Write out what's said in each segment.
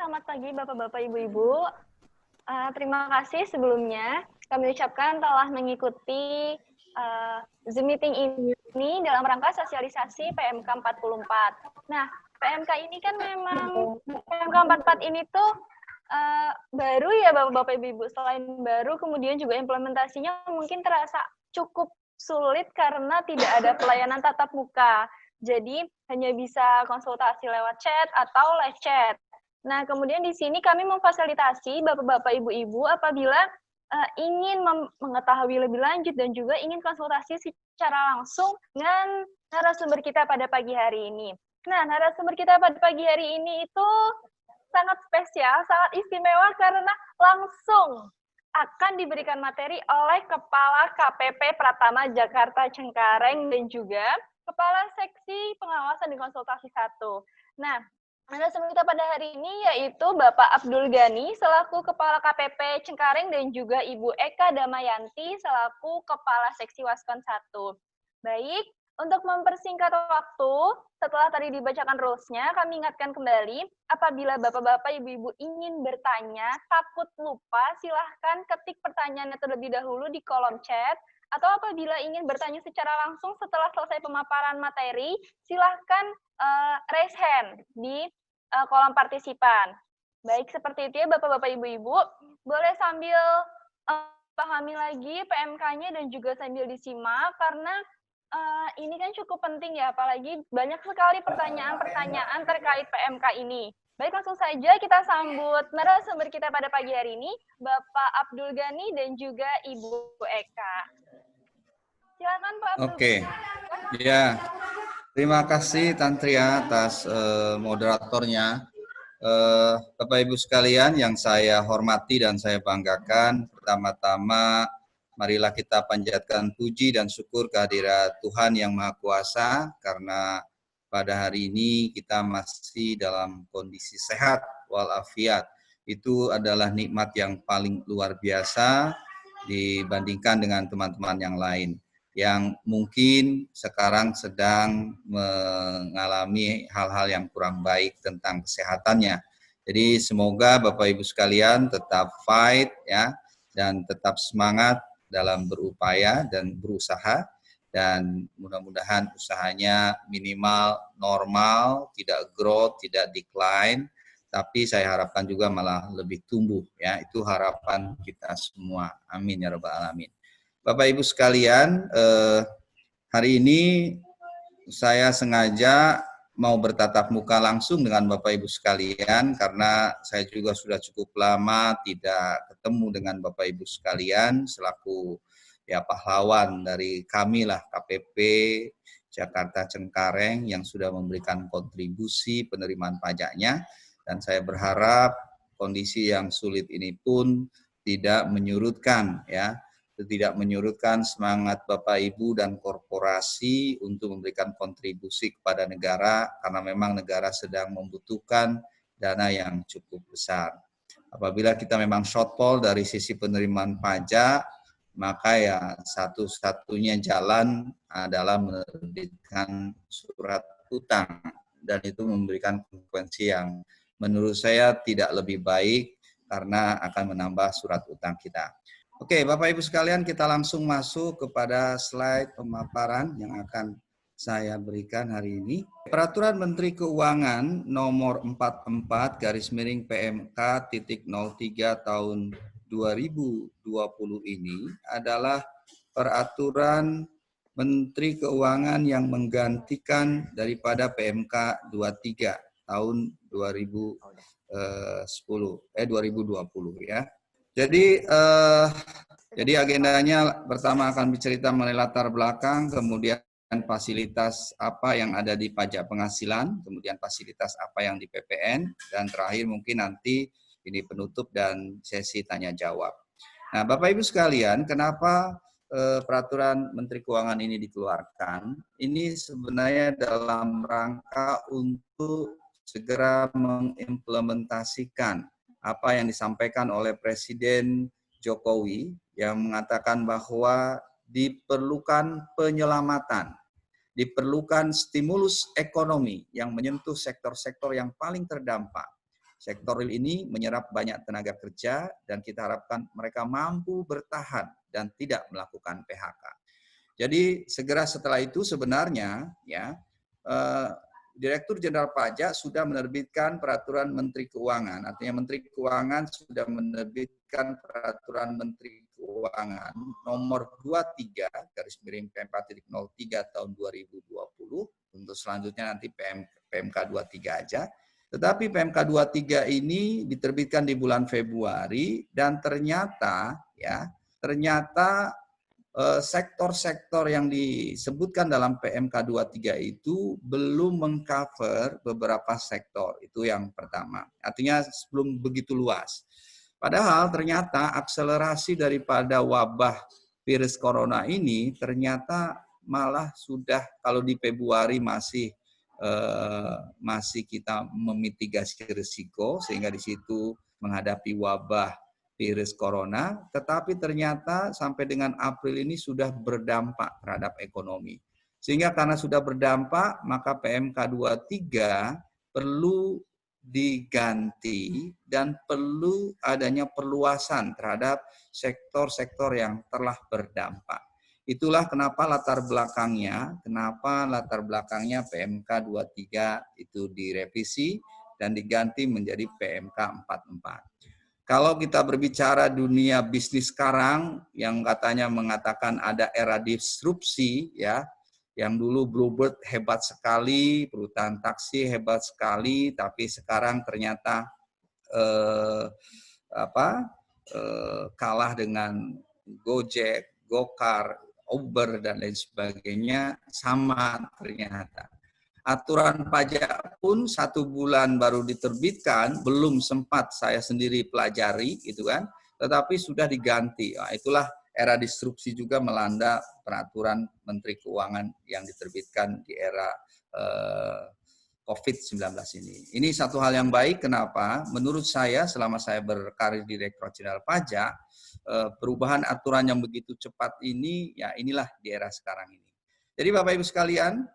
selamat pagi Bapak-Bapak, Ibu-Ibu. Terima kasih sebelumnya kami ucapkan telah mengikuti Zoom meeting ini dalam rangka sosialisasi PMK 44. Nah, PMK ini kan memang PMK 44 ini tuh baru ya Bapak-Bapak, Ibu-Ibu. Selain baru, kemudian juga implementasinya mungkin terasa cukup sulit karena tidak ada pelayanan tatap muka. Jadi hanya bisa konsultasi lewat chat atau live chat. Nah, kemudian di sini kami memfasilitasi Bapak-Bapak, Ibu-Ibu apabila ingin mengetahui lebih lanjut dan juga ingin konsultasi secara langsung dengan narasumber kita pada pagi hari ini. Nah, narasumber kita pada pagi hari ini itu sangat spesial, sangat istimewa karena langsung akan diberikan materi oleh Kepala KPP Pratama Jakarta Cengkareng dan juga Kepala Seksi Pengawasan dan Konsultasi 1. Nah, narasumber kita pada hari ini yaitu Bapak Abdul Ghani selaku Kepala KPP Cengkareng dan juga Ibu Eka Damayanti selaku Kepala Seksi Waskon 1. Baik, untuk mempersingkat waktu, setelah tadi dibacakan rules-nya, kami ingatkan kembali, apabila Bapak-Bapak, Ibu-Ibu ingin bertanya, takut lupa, silahkan ketik pertanyaannya terlebih dahulu di kolom chat, atau apabila ingin bertanya secara langsung setelah selesai pemaparan materi, silahkan raise hand di kolom partisipan. Baik, seperti itu ya Bapak-Bapak, Ibu-Ibu. Boleh sambil pahami lagi PMK-nya dan juga sambil disimak, karena ini kan cukup penting ya, apalagi banyak sekali pertanyaan-pertanyaan terkait PMK ini. Baik, langsung saja kita sambut narasumber kita pada pagi hari ini, Bapak Abdul Ghani dan juga Ibu Eka. Silakan Pak Abdul. Oke, ya, terima kasih Tantria atas moderatornya. Bapak Ibu sekalian yang saya hormati dan saya banggakan, pertama-tama marilah kita panjatkan puji dan syukur kehadirat Tuhan Yang Maha Kuasa, karena pada hari ini kita masih dalam kondisi sehat walafiat. Itu adalah nikmat yang paling luar biasa dibandingkan dengan teman-teman yang lain yang mungkin sekarang sedang mengalami hal-hal yang kurang baik tentang kesehatannya. Jadi semoga Bapak Ibu sekalian tetap fight ya, dan tetap semangat dalam berupaya dan berusaha, dan mudah-mudahan usahanya minimal normal, tidak growth, tidak decline, tapi saya harapkan juga malah lebih tumbuh ya. Itu harapan kita semua. Amin ya rabbal alamin. Bapak Ibu sekalian, hari ini saya sengaja mau bertatap muka langsung dengan Bapak Ibu sekalian karena saya juga sudah cukup lama tidak ketemu dengan Bapak Ibu sekalian selaku ya pahlawan dari kami lah KPP Jakarta Cengkareng yang sudah memberikan kontribusi penerimaan pajaknya, dan saya berharap kondisi yang sulit ini pun tidak menyurutkan semangat Bapak Ibu dan korporasi untuk memberikan kontribusi kepada negara, karena memang negara sedang membutuhkan dana yang cukup besar. Apabila kita memang shortfall dari sisi penerimaan pajak, maka ya satu-satunya jalan adalah menerbitkan surat utang, dan itu memberikan konsekuensi yang menurut saya tidak lebih baik karena akan menambah surat utang kita. Oke, Bapak Ibu sekalian, kita langsung masuk kepada slide pemaparan yang akan saya berikan hari ini. Peraturan Menteri Keuangan nomor 44/PMK-03 tahun 2020 ini adalah peraturan Menteri Keuangan yang menggantikan daripada PMK 23 tahun 2020 ya. Jadi agendanya pertama akan bercerita mengenai latar belakang, kemudian fasilitas apa yang ada di pajak penghasilan, kemudian fasilitas apa yang di PPN, dan terakhir mungkin nanti ini penutup dan sesi tanya jawab. Nah, Bapak Ibu sekalian, kenapa peraturan Menteri Keuangan ini dikeluarkan? Ini sebenarnya dalam rangka untuk segera mengimplementasikan apa yang disampaikan oleh Presiden Jokowi yang mengatakan bahwa diperlukan penyelamatan, diperlukan stimulus ekonomi yang menyentuh sektor-sektor yang paling terdampak, Sektor real ini menyerap banyak tenaga kerja dan kita harapkan mereka mampu bertahan dan tidak melakukan PHK. Jadi segera setelah itu sebenarnya ya Direktur Jenderal Pajak sudah menerbitkan peraturan Menteri Keuangan. Artinya Menteri Keuangan sudah menerbitkan peraturan Menteri Keuangan nomor 23 garis miring PM4.03 tahun 2020. Untuk selanjutnya nanti PMK 23 aja. Tetapi PMK 23 ini diterbitkan di bulan Februari dan ternyata sektor-sektor yang disebutkan dalam PMK 23 itu belum mengcover beberapa sektor. Itu yang pertama. Artinya belum begitu luas. Padahal ternyata akselerasi daripada wabah virus corona ini ternyata malah sudah kalau di Februari masih kita memitigasi risiko sehingga di situ menghadapi wabah virus corona, tetapi ternyata sampai dengan April ini sudah berdampak terhadap ekonomi. Sehingga karena sudah berdampak, maka PMK 23 perlu diganti dan perlu adanya perluasan terhadap sektor-sektor yang telah berdampak. Itulah kenapa latar belakangnya PMK 23 itu direvisi dan diganti menjadi PMK 44. Kalau kita berbicara dunia bisnis sekarang yang katanya mengatakan ada era disrupsi ya, yang dulu Bluebird hebat sekali, perusahaan taksi hebat sekali, tapi sekarang ternyata kalah dengan Gojek, Gokar, Uber dan lain sebagainya sama ternyata. Aturan pajak pun 1 bulan baru diterbitkan, belum sempat saya sendiri pelajari, gitu kan, tetapi sudah diganti. Nah, itulah era disrupsi juga melanda peraturan Menteri Keuangan yang diterbitkan di era COVID-19 ini. Ini satu hal yang baik, kenapa? Menurut saya selama saya berkarir di Direktorat Jenderal Pajak, perubahan aturan yang begitu cepat ini, ya inilah di era sekarang ini. Jadi Bapak Ibu sekalian,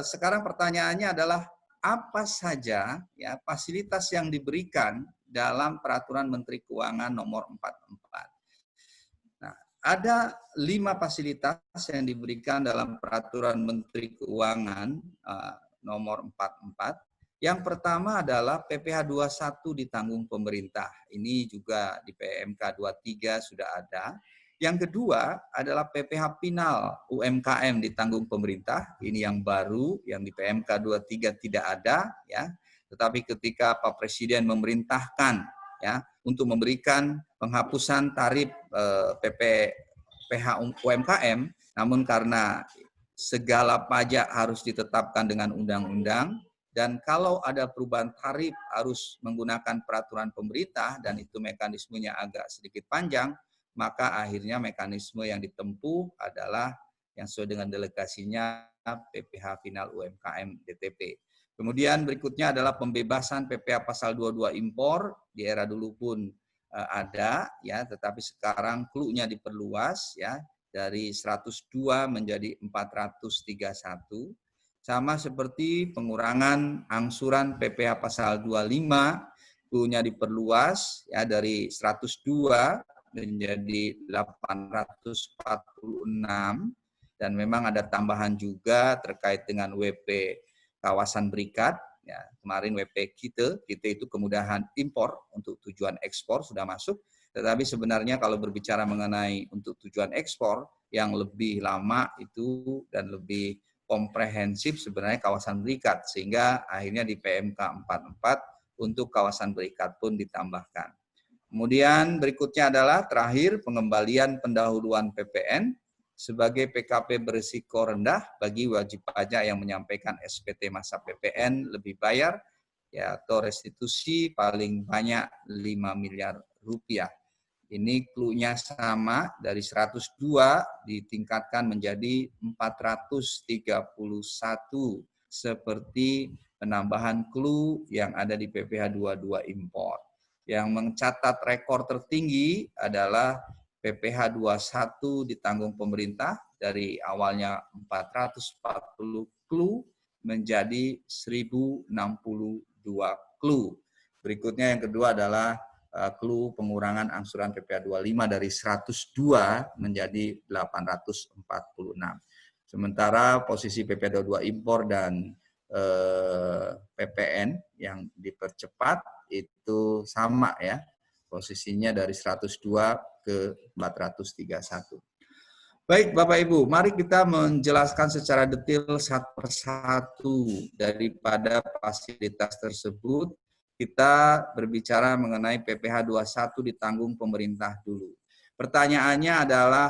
sekarang pertanyaannya adalah apa saja ya fasilitas yang diberikan dalam peraturan Menteri Keuangan nomor 44. Nah, ada 5 fasilitas yang diberikan dalam peraturan Menteri Keuangan nomor 44. Yang pertama adalah PPh 21 ditanggung pemerintah. Ini juga di PMK 23 sudah ada. Yang kedua adalah PPh final UMKM ditanggung pemerintah. Ini yang baru, yang di PMK 23 tidak ada ya. Tetapi ketika Pak Presiden memerintahkan ya untuk memberikan penghapusan tarif PPh UMKM, namun karena segala pajak harus ditetapkan dengan undang-undang, dan kalau ada perubahan tarif harus menggunakan peraturan pemerintah dan itu mekanismenya agak sedikit panjang, maka akhirnya mekanisme yang ditempuh adalah yang sesuai dengan delegasinya PPh final UMKM DTP. Kemudian berikutnya adalah pembebasan PPh pasal 22 impor, di era dulu pun ada ya, tetapi sekarang clue-nya diperluas ya dari 102 menjadi 431. Sama seperti pengurangan angsuran PPh pasal 25, clue-nya diperluas ya dari 102 menjadi 846, dan memang ada tambahan juga terkait dengan WP kawasan berikat ya. Kemarin WP kita itu kemudahan impor untuk tujuan ekspor sudah masuk, tetapi sebenarnya kalau berbicara mengenai untuk tujuan ekspor yang lebih lama itu dan lebih komprehensif sebenarnya kawasan berikat, sehingga akhirnya di PMK 44 untuk kawasan berikat pun ditambahkan. Kemudian berikutnya adalah terakhir pengembalian pendahuluan PPN sebagai PKP berisiko rendah bagi wajib pajak yang menyampaikan SPT masa PPN lebih bayar ya, atau restitusi paling banyak 5 miliar rupiah. Ini clue-nya sama dari 102 ditingkatkan menjadi 431 seperti penambahan clue yang ada di PPh 22 impor. Yang mencatat rekor tertinggi adalah PPh 21 ditanggung pemerintah dari awalnya 440 clue menjadi 1062 clue. Berikutnya yang kedua adalah clue pengurangan angsuran PPh 25 dari 102 menjadi 846. Sementara posisi PPh 22 impor dan PPN yang dipercepat itu sama ya. Posisinya dari 102 ke 431. Baik Bapak Ibu, mari kita menjelaskan secara detail satu persatu daripada fasilitas tersebut. Kita berbicara mengenai PPh 21 ditanggung pemerintah dulu. Pertanyaannya adalah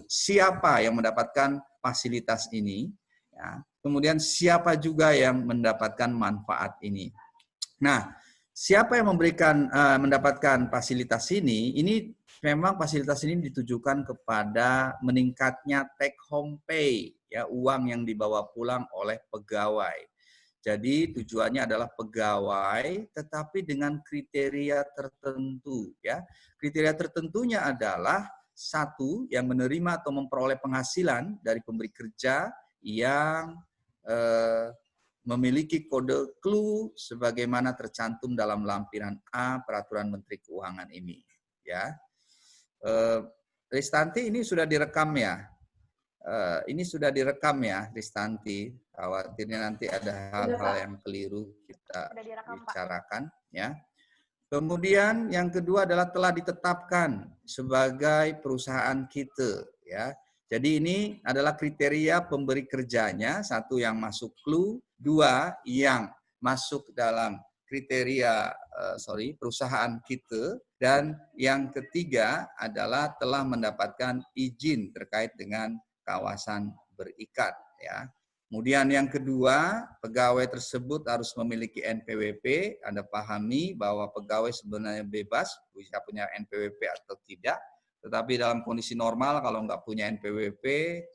siapa yang mendapatkan fasilitas ini? Ya. Kemudian siapa juga yang mendapatkan manfaat ini? Nah, siapa yang mendapatkan fasilitas ini? Ini memang fasilitas ini ditujukan kepada meningkatnya take home pay, ya, uang yang dibawa pulang oleh pegawai. Jadi tujuannya adalah pegawai, tetapi dengan kriteria tertentu, ya. Kriteria tertentunya adalah satu, yang menerima atau memperoleh penghasilan dari pemberi kerja yang memiliki kode clue sebagaimana tercantum dalam lampiran A Peraturan Menteri Keuangan ini, ya. Ristanti, ini sudah direkam ya? Ini sudah direkam ya, Ristanti. Khawatirnya nanti ada hal-hal yang keliru kita bicarakan, ya. Kemudian yang kedua adalah telah ditetapkan sebagai perusahaan kita, ya. Jadi ini adalah kriteria pemberi kerjanya, satu yang masuk clue, dua yang masuk dalam kriteria perusahaan kita, dan yang ketiga adalah telah mendapatkan izin terkait dengan kawasan berikat, ya. Kemudian yang kedua, pegawai tersebut harus memiliki NPWP. Anda pahami bahwa pegawai sebenarnya bebas bisa punya NPWP atau tidak. Tetapi dalam kondisi normal kalau nggak punya NPWP,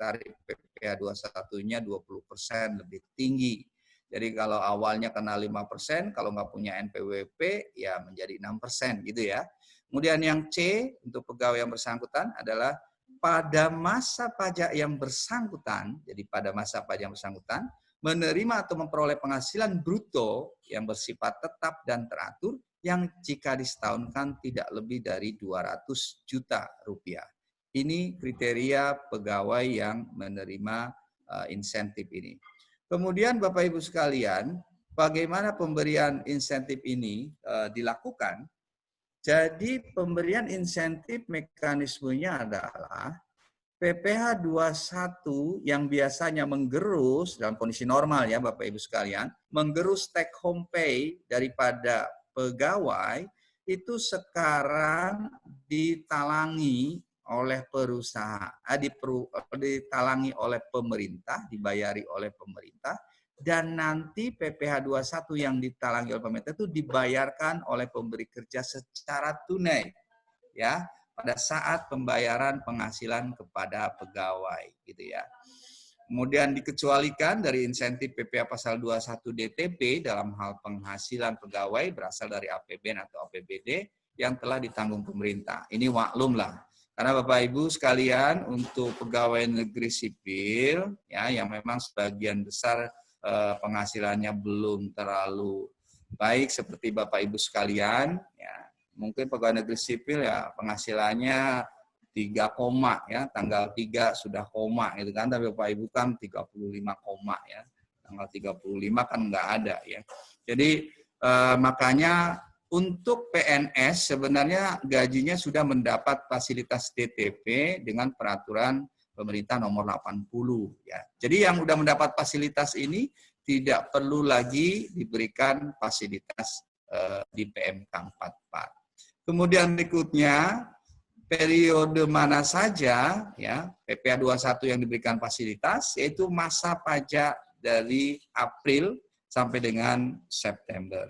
tarif PPh 21-nya 20% lebih tinggi. Jadi kalau awalnya kena 5%, kalau nggak punya NPWP ya menjadi 6% gitu ya. Kemudian yang C untuk pegawai yang bersangkutan adalah pada masa pajak yang bersangkutan, jadi pada masa pajak yang bersangkutan, menerima atau memperoleh penghasilan bruto yang bersifat tetap dan teratur yang jika disetahunkan tidak lebih dari 200 juta rupiah. Ini kriteria pegawai yang menerima insentif ini. Kemudian Bapak Ibu sekalian, bagaimana pemberian insentif ini dilakukan? Jadi pemberian insentif mekanismenya adalah PPh 21 yang biasanya menggerus dalam kondisi normal ya Bapak Ibu sekalian, menggerus take home pay daripada pegawai itu sekarang ditalangi oleh perusahaan, ditalangi oleh pemerintah, dibayari oleh pemerintah. Dan nanti PPh 21 yang ditalangi oleh pemerintah itu dibayarkan oleh pemberi kerja secara tunai, ya, pada saat pembayaran penghasilan kepada pegawai, gitu ya. Kemudian dikecualikan dari insentif PPh pasal 21 DTP dalam hal penghasilan pegawai berasal dari APBN atau APBD yang telah ditanggung pemerintah. Ini maklum lah. Karena Bapak Ibu sekalian, untuk pegawai negeri sipil ya yang memang sebagian besar penghasilannya belum terlalu baik seperti Bapak Ibu sekalian, ya mungkin pegawai negeri sipil ya penghasilannya 3, ya tanggal 3 sudah koma gitu kan, tapi Bapak Ibu kan 35, ya tanggal 35 kan nggak ada ya. Jadi makanya untuk PNS sebenarnya gajinya sudah mendapat fasilitas DTP dengan peraturan pemerintah nomor 80 ya. Jadi yang sudah mendapat fasilitas ini tidak perlu lagi diberikan fasilitas di PMK 44. Kemudian berikutnya periode mana saja ya PPh 21 yang diberikan fasilitas, yaitu masa pajak dari April sampai dengan September.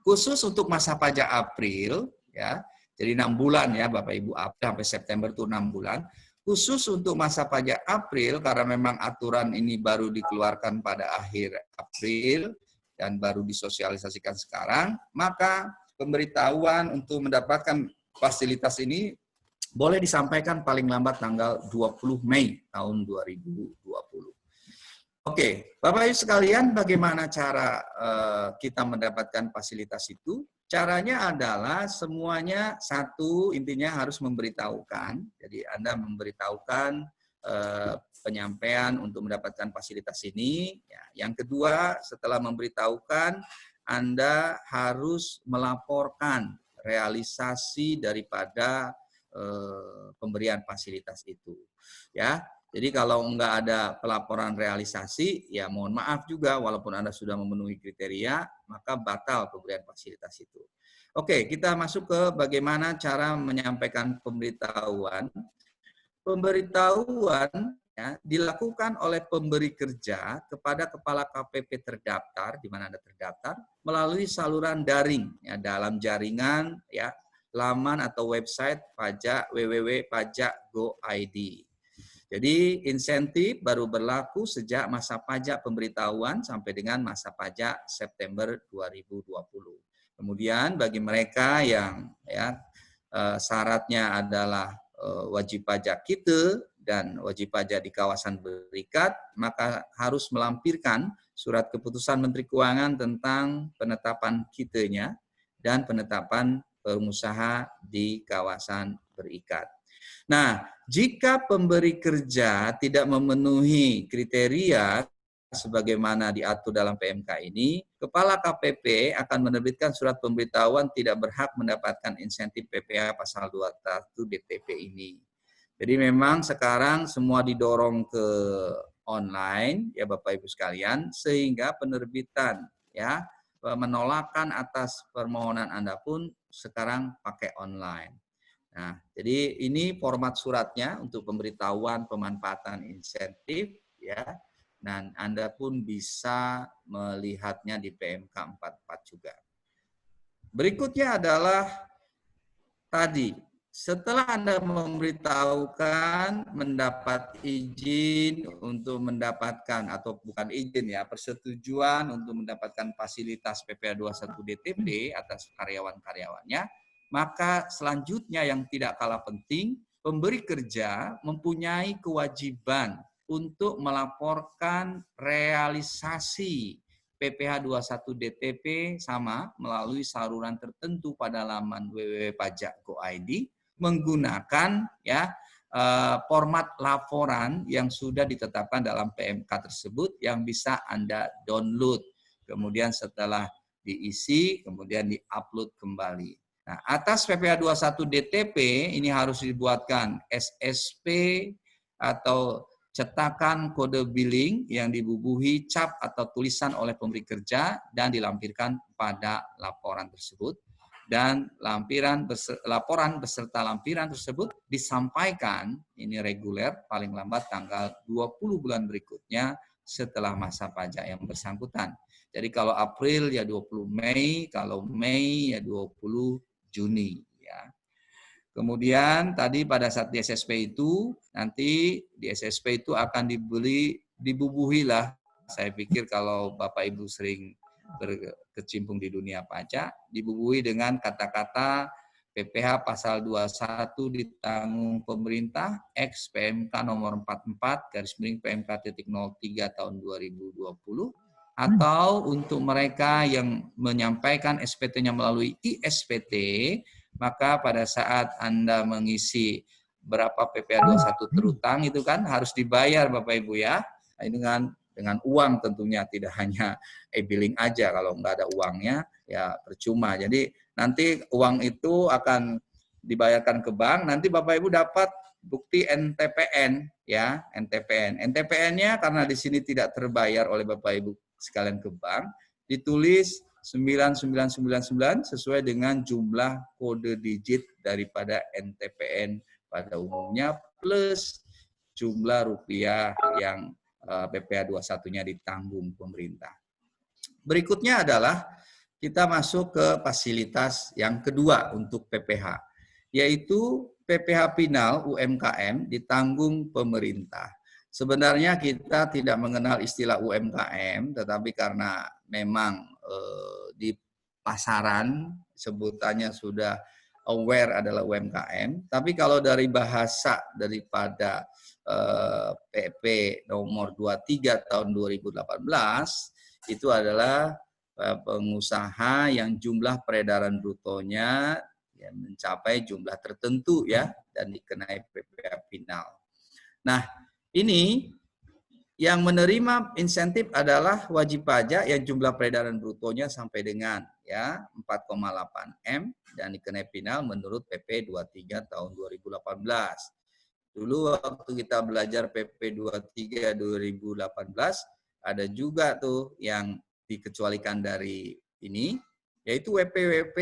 Khusus untuk masa pajak April ya. Jadi 6 bulan ya Bapak Ibu, April sampai September itu 6 bulan. Khusus untuk masa pajak April, karena memang aturan ini baru dikeluarkan pada akhir April dan baru disosialisasikan sekarang, maka pemberitahuan untuk mendapatkan fasilitas ini boleh disampaikan paling lambat tanggal 20 Mei tahun 2020. Oke, Bapak Ibu sekalian, bagaimana cara kita mendapatkan fasilitas itu? Caranya adalah semuanya satu, intinya harus memberitahukan. Jadi Anda memberitahukan penyampaian untuk mendapatkan fasilitas ini. Ya. Yang kedua, setelah memberitahukan, Anda harus melaporkan realisasi daripada pemberian fasilitas itu. Ya. Jadi kalau nggak ada pelaporan realisasi, ya mohon maaf juga, walaupun Anda sudah memenuhi kriteria, maka batal pemberian fasilitas itu. Oke, kita masuk ke bagaimana cara menyampaikan pemberitahuan. Pemberitahuan ya, dilakukan oleh pemberi kerja kepada kepala KPP terdaftar, di mana Anda terdaftar, melalui saluran daring, ya, dalam jaringan ya, laman atau website pajak www.pajak.go.id. Jadi insentif baru berlaku sejak masa pajak pemberitahuan sampai dengan masa pajak September 2020. Kemudian bagi mereka yang ya syaratnya adalah wajib pajak kita dan wajib pajak di kawasan berikat, maka harus melampirkan surat keputusan Menteri Keuangan tentang penetapan kitanya dan penetapan pengusaha di kawasan berikat. Nah, jika pemberi kerja tidak memenuhi kriteria sebagaimana diatur dalam PMK ini, Kepala KPP akan menerbitkan surat pemberitahuan tidak berhak mendapatkan insentif PPh pasal 21 DTP ini. Jadi memang sekarang semua didorong ke online ya Bapak Ibu sekalian, sehingga penerbitan ya penolakan atas permohonan Anda pun sekarang pakai online. Nah, jadi ini format suratnya untuk pemberitahuan pemanfaatan insentif ya. Dan Anda pun bisa melihatnya di PMK 44 juga. Berikutnya adalah tadi, setelah Anda memberitahukan mendapat izin untuk mendapatkan, atau bukan izin ya, persetujuan untuk mendapatkan fasilitas PPh 21 DTP atas karyawan-karyawannya, maka selanjutnya yang tidak kalah penting, pemberi kerja mempunyai kewajiban untuk melaporkan realisasi PPh 21 DTP sama melalui saluran tertentu pada laman www.pajak.go.id menggunakan ya format laporan yang sudah ditetapkan dalam PMK tersebut yang bisa Anda download. Kemudian setelah diisi, kemudian diupload kembali. Nah, atas PPh 21 DTP ini harus dibuatkan SSP atau cetakan kode billing yang dibubuhi cap atau tulisan oleh pemberi kerja dan dilampirkan pada laporan tersebut. Dan laporan beserta lampiran tersebut disampaikan, ini reguler, paling lambat tanggal 20 bulan berikutnya setelah masa pajak yang bersangkutan. Jadi kalau April ya 20 Mei, kalau Mei ya 20 Juni ya. Kemudian tadi pada saat di SSP itu, nanti di SSP itu akan dibubuhi lah. Saya pikir kalau Bapak Ibu sering berkecimpung di dunia pajak, dibubuhi dengan kata-kata PPh pasal 21 ditanggung pemerintah X PMK nomor 44 / PMK.03 tahun 2020. Atau untuk mereka yang menyampaikan SPT-nya melalui ISPT, maka pada saat Anda mengisi berapa PPh 21 terutang itu kan harus dibayar Bapak Ibu ya. Dengan uang tentunya, tidak hanya e-billing aja, kalau nggak ada uangnya ya percuma. Jadi nanti uang itu akan dibayarkan ke bank, nanti Bapak Ibu dapat bukti NTPN ya, NTPN. NTPN-nya karena di sini tidak terbayar oleh Bapak Ibu sekalian ke bank, ditulis 9999 sesuai dengan jumlah kode digit daripada NTPN pada umumnya plus jumlah rupiah yang PPh 21-nya ditanggung pemerintah. Berikutnya adalah kita masuk ke fasilitas yang kedua untuk PPh, yaitu PPh final UMKM ditanggung pemerintah. Sebenarnya kita tidak mengenal istilah UMKM, tetapi karena memang di pasaran sebutannya sudah aware adalah UMKM. Tapi kalau dari bahasa daripada PP nomor 23 tahun 2018 itu adalah pengusaha yang jumlah peredaran brutonya ya, mencapai jumlah tertentu ya dan dikenai PPh final. Nah, ini yang menerima insentif adalah wajib pajak yang jumlah peredaran brutonya sampai dengan ya 4,8 M dan dikenai final menurut PP 23 tahun 2018. Dulu waktu kita belajar PP 23 2018 ada juga tuh yang dikecualikan dari ini, yaitu WP-WP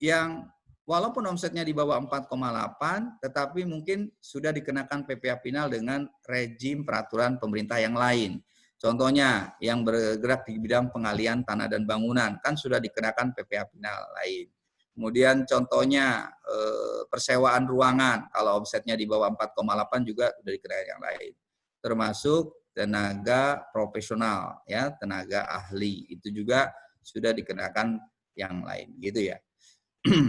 yang walaupun omsetnya di bawah 4,8, tetapi mungkin sudah dikenakan PPh final dengan rejim peraturan pemerintah yang lain. Contohnya, yang bergerak di bidang pengalian tanah dan bangunan, kan sudah dikenakan PPh final lain. Kemudian contohnya persewaan ruangan, kalau omsetnya di bawah 4,8 juga sudah dikenakan yang lain. Termasuk tenaga profesional, ya, tenaga ahli, itu juga sudah dikenakan yang lain, gitu ya.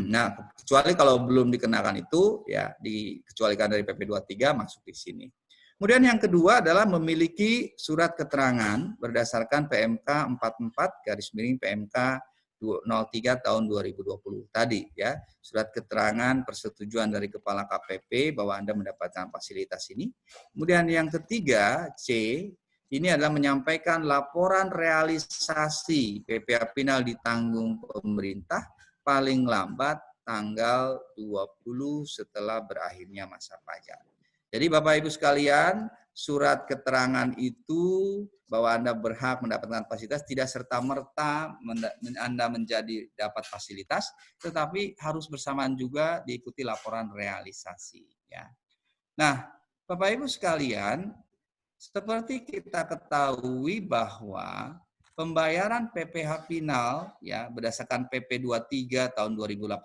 Nah, kecuali kalau belum dikenakan itu, ya dikecualikan dari PP 23 masuk di sini. Kemudian yang kedua adalah memiliki surat keterangan berdasarkan PMK 44 garis miring PMK 03 tahun 2020 tadi ya, surat keterangan persetujuan dari Kepala KPP bahwa Anda mendapatkan fasilitas ini. Kemudian yang ketiga, C, ini adalah menyampaikan laporan realisasi PPh final ditanggung pemerintah paling lambat tanggal 20 setelah berakhirnya masa pajak. Jadi Bapak Ibu sekalian, surat keterangan itu bahwa Anda berhak mendapatkan fasilitas tidak serta-merta Anda menjadi dapat fasilitas, tetapi harus bersamaan juga diikuti laporan realisasi. Ya. Nah, Bapak Ibu sekalian, seperti kita ketahui bahwa pembayaran PPh final ya berdasarkan PP 23 tahun 2018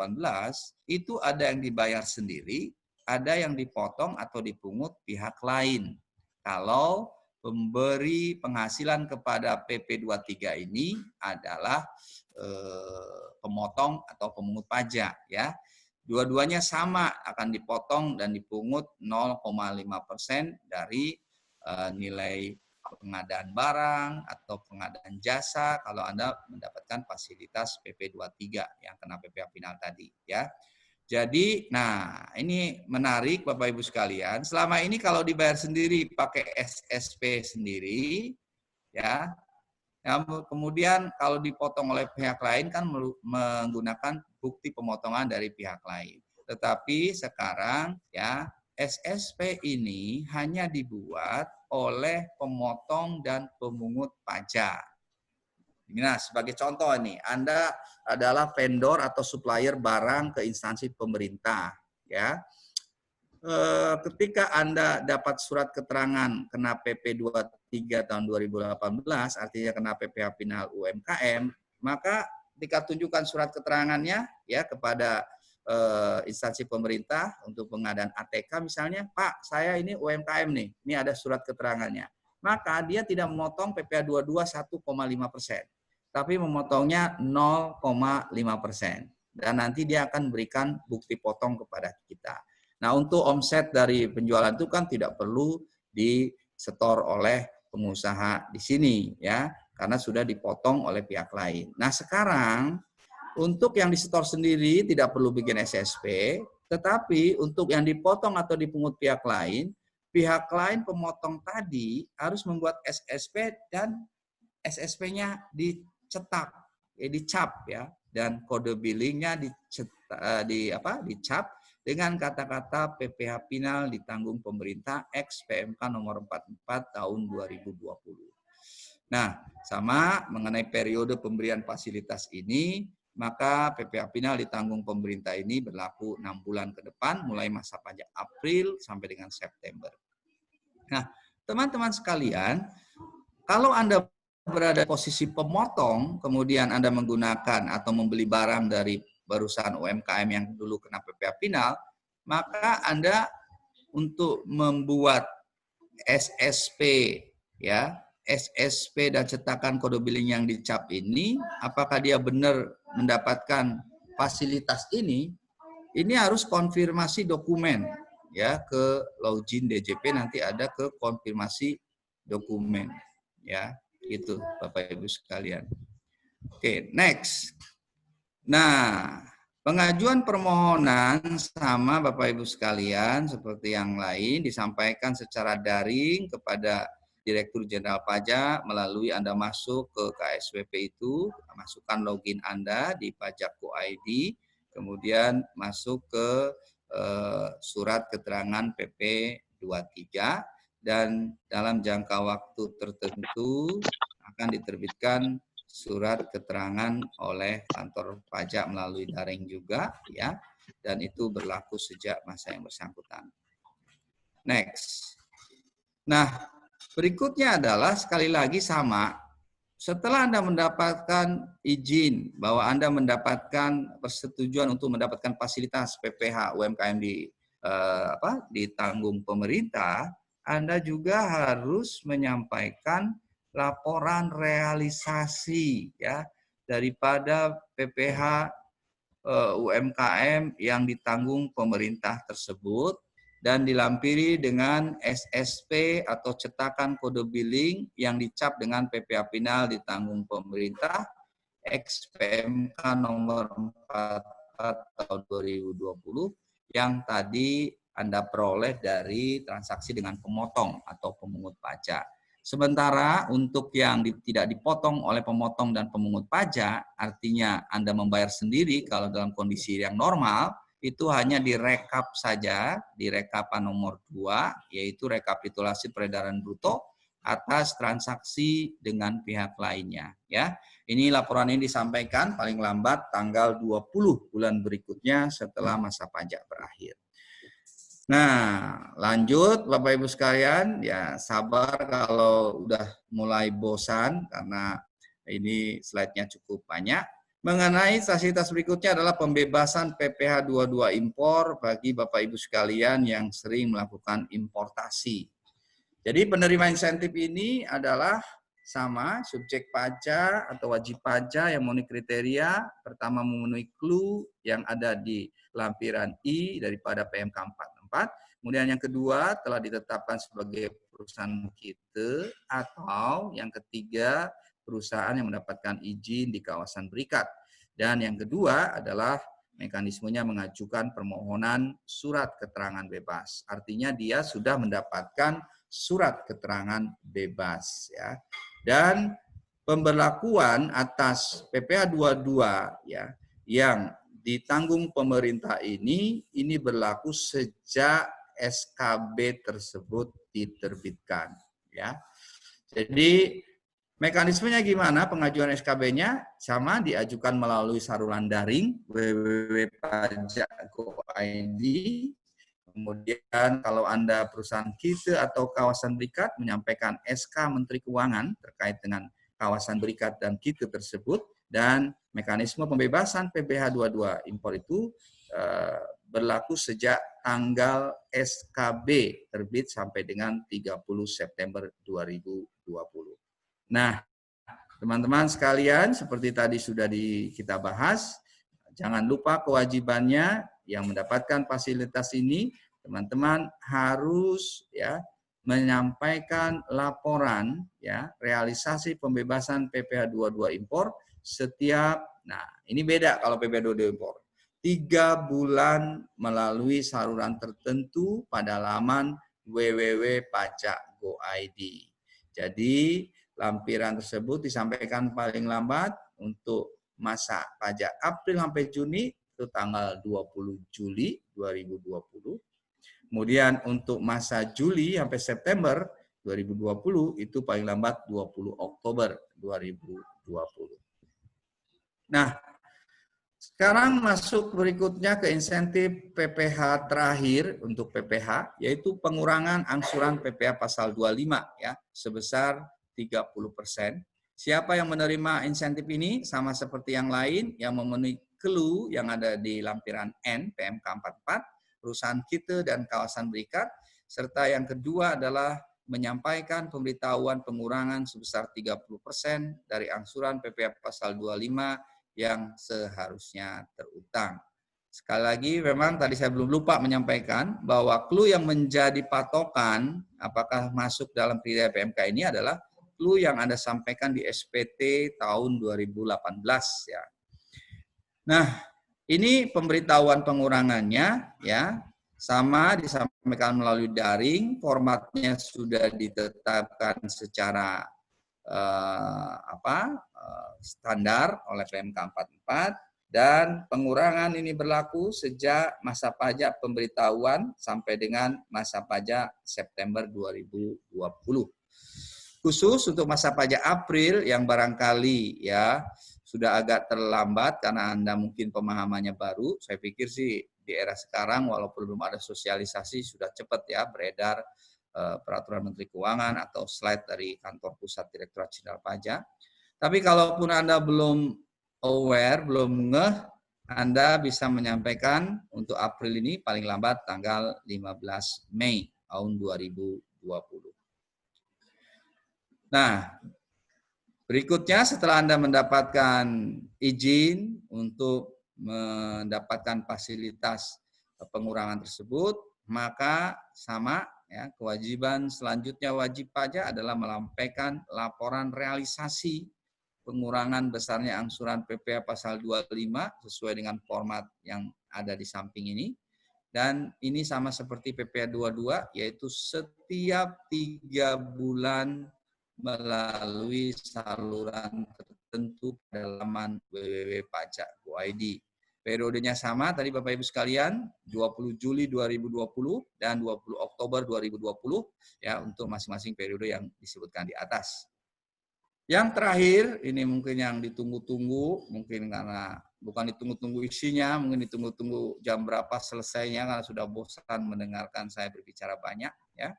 itu ada yang dibayar sendiri, ada yang dipotong atau dipungut pihak lain. Kalau pemberi penghasilan kepada PP 23 ini adalah pemotong atau pemungut pajak ya. Dua-duanya sama akan dipotong dan dipungut 0,5% dari nilai pengadaan barang atau pengadaan jasa kalau Anda mendapatkan fasilitas PP 23 yang kena PPh final tadi ya. Jadi, nah ini menarik Bapak Ibu sekalian. Selama ini kalau dibayar sendiri pakai SSP sendiri, ya. Kemudian kalau dipotong oleh pihak lain kan menggunakan bukti pemotongan dari pihak lain. Tetapi sekarang ya SSP ini hanya dibuat oleh pemotong dan pemungut pajak. Nah, sebagai contoh nih, Anda adalah vendor atau supplier barang ke instansi pemerintah, ya. Ketika Anda dapat surat keterangan kena PP 23 tahun 2018, artinya kena PPh final UMKM, maka ketika tunjukkan surat keterangannya ya kepada instansi pemerintah untuk pengadaan ATK misalnya, Pak, saya ini UMKM nih, ini ada surat keterangannya. Maka dia tidak memotong PPh 22 1,5%. Tapi memotongnya 0,5%. Dan nanti dia akan berikan bukti potong kepada kita. Nah, untuk omset dari penjualan itu kan tidak perlu disetor oleh pengusaha di sini, ya, karena sudah dipotong oleh pihak lain. Nah, sekarang untuk yang disetor sendiri tidak perlu bikin SSP, tetapi untuk yang dipotong atau dipungut pihak lain pemotong tadi harus membuat SSP dan SSP-nya dicetak, dicap ya, dan kode billingnya dicap dengan kata-kata PPh final ditanggung pemerintah X PMK nomor 44 tahun 2020. Nah, sama mengenai periode pemberian fasilitas ini, maka PPh final ditanggung pemerintah ini berlaku 6 bulan ke depan, mulai masa pajak April sampai dengan September. Nah, teman-teman sekalian, kalau Anda berada posisi pemotong, kemudian Anda menggunakan atau membeli barang dari perusahaan UMKM yang dulu kena PPh final, maka Anda untuk membuat SSP ya, SSP dan cetakan kode billing yang dicap ini, apakah dia benar mendapatkan fasilitas ini harus konfirmasi dokumen ya ke login DJP, nanti ada ke konfirmasi dokumen ya. Itu Bapak Ibu sekalian. Oke, next. Nah, pengajuan permohonan sama Bapak Ibu sekalian seperti yang lain disampaikan secara daring kepada Direktur Jenderal Pajak melalui Anda masuk ke KSWP itu, masukkan login Anda di Pajak.go.id, kemudian masuk ke surat keterangan PP 23 dan dalam jangka waktu tertentu akan diterbitkan surat keterangan oleh kantor pajak melalui daring juga ya, dan itu berlaku sejak masa yang bersangkutan. Next. Nah, berikutnya adalah sekali lagi sama, setelah Anda mendapatkan izin bahwa Anda mendapatkan persetujuan untuk mendapatkan fasilitas PPH UMKM ditanggung pemerintah, Anda juga harus menyampaikan laporan realisasi ya daripada PPH UMKM yang ditanggung pemerintah tersebut dan dilampiri dengan SSP atau cetakan kode billing yang dicap dengan PPh final ditanggung pemerintah XPMK nomor 44 tahun 2020 yang tadi Anda peroleh dari transaksi dengan pemotong atau pemungut pajak. Sementara untuk yang tidak dipotong oleh pemotong dan pemungut pajak, artinya Anda membayar sendiri kalau dalam kondisi yang normal, itu hanya direkap saja, di rekapan nomor 2, yaitu rekapitulasi peredaran bruto atas transaksi dengan pihak lainnya. Ya, ini laporan ini disampaikan paling lambat tanggal 20 bulan berikutnya setelah masa pajak berakhir. Nah, lanjut Bapak Ibu sekalian, ya sabar kalau udah mulai bosan karena ini slide-nya cukup banyak. Mengenai fasilitas berikutnya adalah pembebasan PPh 22 impor bagi Bapak Ibu sekalian yang sering melakukan importasi. Jadi penerima insentif ini adalah sama, subjek pajak atau wajib pajak yang memenuhi kriteria, pertama memenuhi clue yang ada di lampiran I daripada PMK 44, kemudian yang kedua telah ditetapkan sebagai perusahaan kita, atau yang ketiga perusahaan yang mendapatkan izin di kawasan berikat. Dan yang kedua adalah mekanismenya mengajukan permohonan surat keterangan bebas. Artinya dia sudah mendapatkan surat keterangan bebas ya. Dan pemberlakuan atas PPh 22 ya yang ditanggung pemerintah ini berlaku sejak SKB tersebut diterbitkan ya. Jadi mekanismenya gimana pengajuan SKB-nya? Sama, diajukan melalui saluran daring www.pajak.go.id. Kemudian kalau Anda perusahaan kita atau kawasan berikat menyampaikan SK Menteri Keuangan terkait dengan kawasan berikat dan kita tersebut, dan mekanisme pembebasan PPh 22 impor itu berlaku sejak tanggal SKB terbit sampai dengan 30 September 2020. Nah, teman-teman sekalian, seperti tadi sudah kita bahas, jangan lupa kewajibannya yang mendapatkan fasilitas ini, teman-teman harus ya menyampaikan laporan ya realisasi pembebasan PPh 22 impor setiap, nah ini beda kalau PPh 22 impor, 3 bulan melalui saluran tertentu pada laman www.pajak.go.id. Jadi lampiran tersebut disampaikan paling lambat untuk masa pajak April sampai Juni itu tanggal 20 Juli 2020. Kemudian untuk masa Juli sampai September 2020 itu paling lambat 20 Oktober 2020. Nah, sekarang masuk berikutnya ke insentif PPh terakhir untuk PPh, yaitu pengurangan angsuran PPh pasal 25 ya sebesar 30%. Siapa yang menerima insentif ini? Sama seperti yang lain yang memenuhi clue yang ada di lampiran N PMK 44, perusahaan kita dan kawasan berikat, serta yang kedua adalah menyampaikan pemberitahuan pengurangan sebesar 30% dari angsuran PPh pasal 25 yang seharusnya terutang. Sekali lagi, memang tadi saya belum lupa menyampaikan bahwa clue yang menjadi patokan apakah masuk dalam kriteria PMK ini adalah clue yang Anda sampaikan di SPT tahun 2018 ya. Nah, ini pemberitahuan pengurangannya ya, sama disampaikan melalui daring, formatnya sudah ditetapkan secara standar oleh PMK 44 dan pengurangan ini berlaku sejak masa pajak pemberitahuan sampai dengan masa pajak September 2020. Khusus untuk masa pajak April yang barangkali ya sudah agak terlambat karena Anda mungkin pemahamannya baru. Saya pikir sih di era sekarang walaupun belum ada sosialisasi sudah cepat ya beredar peraturan Menteri Keuangan atau slide dari kantor pusat Direktorat Jenderal Pajak. Tapi kalaupun Anda belum aware, belum ngeh, Anda bisa menyampaikan untuk April ini paling lambat tanggal 15 Mei tahun 2020. Nah, berikutnya setelah Anda mendapatkan izin untuk mendapatkan fasilitas pengurangan tersebut, maka sama ya, kewajiban selanjutnya wajib pajak adalah melampaikan laporan realisasi pengurangan besarnya angsuran PPh pasal 25 sesuai dengan format yang ada di samping ini. Dan ini sama seperti PPh 22, yaitu setiap 3 bulan melalui saluran tertentu pada laman www.pajak.go.id. Periodenya sama tadi Bapak Ibu sekalian, 20 Juli 2020 dan 20 Oktober 2020 ya untuk masing-masing periode yang disebutkan di atas. Yang terakhir, ini mungkin yang ditunggu-tunggu, mungkin karena bukan ditunggu-tunggu isinya, mungkin ditunggu-tunggu jam berapa selesainya karena sudah bosan mendengarkan saya berbicara banyak ya.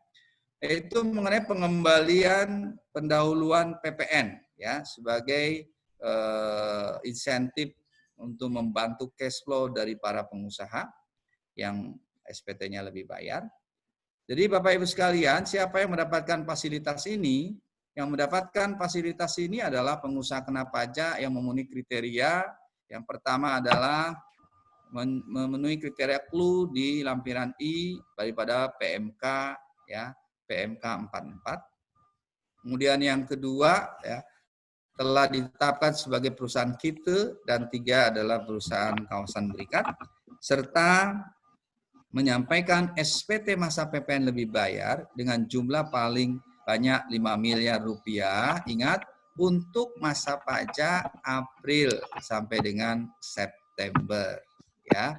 Yaitu mengenai pengembalian pendahuluan PPN ya sebagai insentif untuk membantu cash flow dari para pengusaha yang SPT-nya lebih bayar. Jadi Bapak Ibu sekalian, siapa yang mendapatkan fasilitas ini? Yang mendapatkan fasilitas ini adalah pengusaha kena pajak yang memenuhi kriteria. Yang pertama adalah memenuhi kriteria clue di lampiran I daripada PMK ya, PMK 44. Kemudian yang kedua ya, telah ditetapkan sebagai perusahaan KITE dan 3 adalah perusahaan kawasan berikat serta menyampaikan SPT masa PPN lebih bayar dengan jumlah paling banyak 5 miliar rupiah. Ingat, untuk masa pajak April sampai dengan September ya.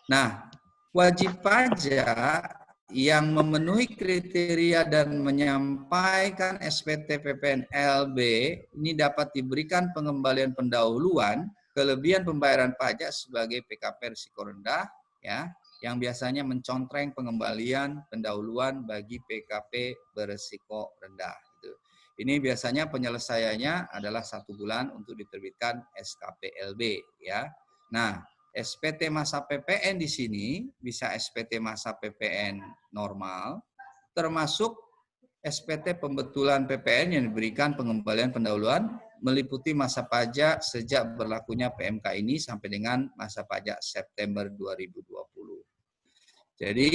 Nah, wajib pajak yang memenuhi kriteria dan menyampaikan SPT PPN LB ini dapat diberikan pengembalian pendahuluan kelebihan pembayaran pajak sebagai PKP risiko rendah ya, yang biasanya mencontreng pengembalian pendahuluan bagi PKP berisiko rendah. Ini biasanya penyelesaiannya adalah 1 bulan untuk diterbitkan SKP LB ya. Nah, SPT masa PPN di sini bisa SPT masa PPN normal, termasuk SPT pembetulan PPN yang diberikan pengembalian pendahuluan meliputi masa pajak sejak berlakunya PMK ini sampai dengan masa pajak September 2020. Jadi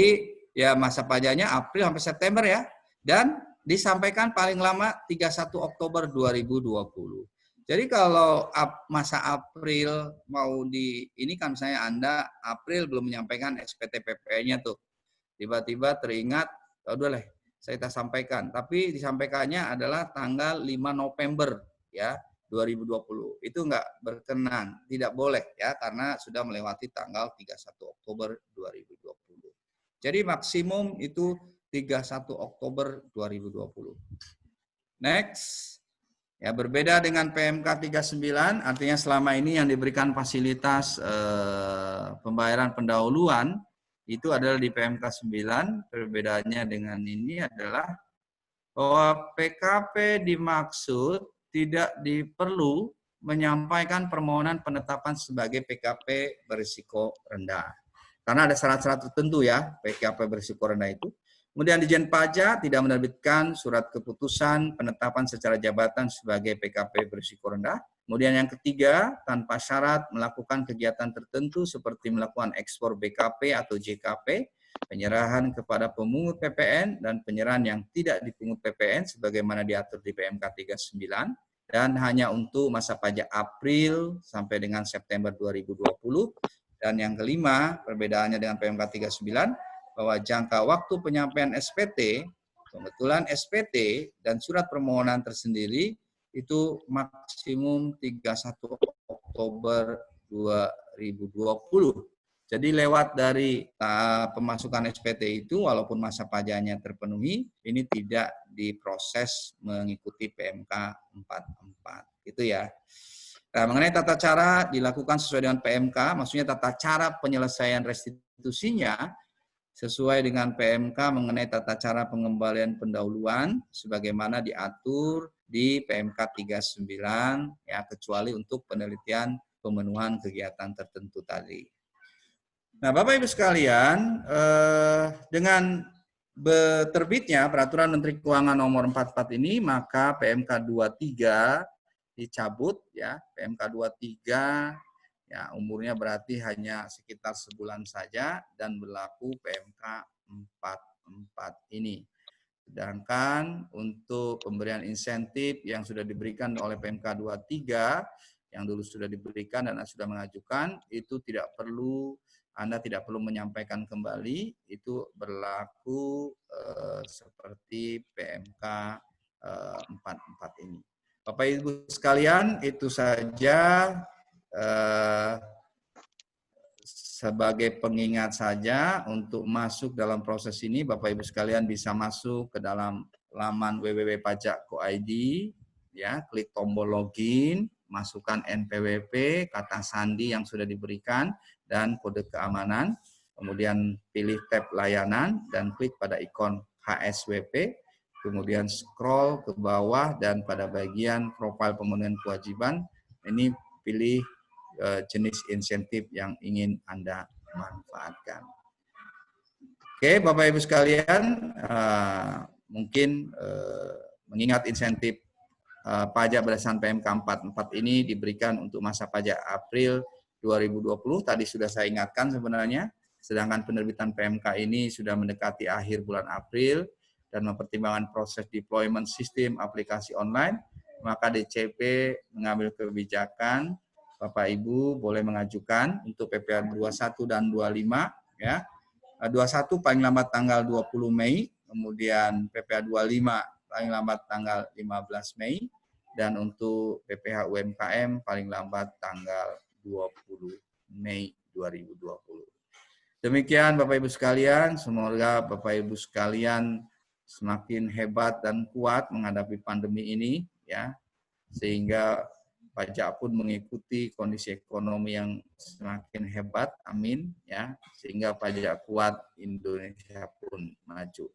ya masa pajaknya April sampai September ya, dan disampaikan paling lama 31 Oktober 2020. Jadi kalau masa April mau ini kan misalnya Anda April belum menyampaikan SPT PPN-nya tuh. Tiba-tiba teringat, udah lah saya tak sampaikan. Tapi disampaikannya adalah tanggal 5 November ya 2020. Itu enggak berkenan, tidak boleh ya karena sudah melewati tanggal 31 Oktober 2020. Jadi maksimum itu 31 Oktober 2020. Next. Ya, berbeda dengan PMK 39, artinya selama ini yang diberikan fasilitas pembayaran pendahuluan itu adalah di PMK 9. Perbedaannya dengan ini adalah bahwa PKP dimaksud tidak diperlu menyampaikan permohonan penetapan sebagai PKP berisiko rendah. Karena ada syarat-syarat tertentu ya, PKP berisiko rendah itu. Kemudian Ditjen Pajak tidak menerbitkan surat keputusan penetapan secara jabatan sebagai PKP berisiko rendah. Kemudian yang ketiga, tanpa syarat melakukan kegiatan tertentu seperti melakukan ekspor BKP atau JKP penyerahan kepada pemungut PPN dan penyerahan yang tidak dipungut PPN sebagaimana diatur di PMK 39 dan hanya untuk masa pajak April sampai dengan September 2020. Dan yang kelima, perbedaannya dengan PMK 39 bahwa jangka waktu penyampaian SPT, kebetulan SPT dan surat permohonan tersendiri itu maksimum 31 Oktober 2020. Jadi lewat dari pemasukan SPT itu, walaupun masa pajaknya terpenuhi, ini tidak diproses mengikuti PMK 44. Itu ya. Nah, mengenai tata cara dilakukan sesuai dengan PMK, maksudnya tata cara penyelesaian restitusinya sesuai dengan PMK mengenai tata cara pengembalian pendahuluan sebagaimana diatur di PMK 39 ya, kecuali untuk penelitian pemenuhan kegiatan tertentu tadi. Nah, Bapak Ibu sekalian, dengan terbitnya Peraturan Menteri Keuangan Nomor 44 ini, maka PMK 23 dicabut ya, PMK 23 ya umurnya berarti hanya sekitar sebulan saja dan berlaku PMK 44 ini. Sedangkan untuk pemberian insentif yang sudah diberikan oleh PMK 23 yang dulu sudah diberikan dan sudah mengajukan itu Anda tidak perlu menyampaikan kembali, itu berlaku seperti PMK 44 ini. Bapak Ibu sekalian, itu saja sebagai pengingat saja untuk masuk dalam proses ini. Bapak Ibu sekalian bisa masuk ke dalam laman www.pajak.co.id, ya, klik tombol login, masukkan NPWP, kata sandi yang sudah diberikan, dan kode keamanan. Kemudian pilih tab layanan dan klik pada ikon HSWP. Kemudian scroll ke bawah dan pada bagian profil pemenuhan kewajiban, ini pilih jenis insentif yang ingin Anda manfaatkan. Oke, Bapak Ibu sekalian, mungkin mengingat insentif pajak berdasarkan PMK 44 ini diberikan untuk masa pajak April 2020, tadi sudah saya ingatkan sebenarnya, sedangkan penerbitan PMK ini sudah mendekati akhir bulan April dan mempertimbangkan proses deployment sistem aplikasi online, maka DCP mengambil kebijakan Bapak Ibu boleh mengajukan untuk PPh 21 dan 25 ya. 21 paling lambat tanggal 20 Mei, kemudian PPh 25 paling lambat tanggal 15 Mei dan untuk PPh UMKM paling lambat tanggal 20 Mei 2020. Demikian Bapak Ibu sekalian, semoga Bapak Ibu sekalian semakin hebat dan kuat menghadapi pandemi ini ya, sehingga pajak pun mengikuti kondisi ekonomi yang semakin hebat, amin ya, sehingga pajak kuat, Indonesia pun maju.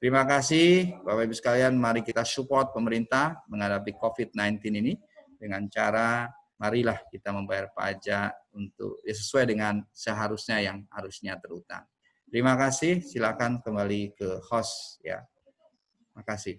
Terima kasih Bapak Ibu sekalian, mari kita support pemerintah menghadapi COVID-19 ini dengan cara marilah kita membayar pajak untuk sesuai dengan seharusnya yang harusnya terutang. Terima kasih, silakan kembali ke host ya. Terima kasih.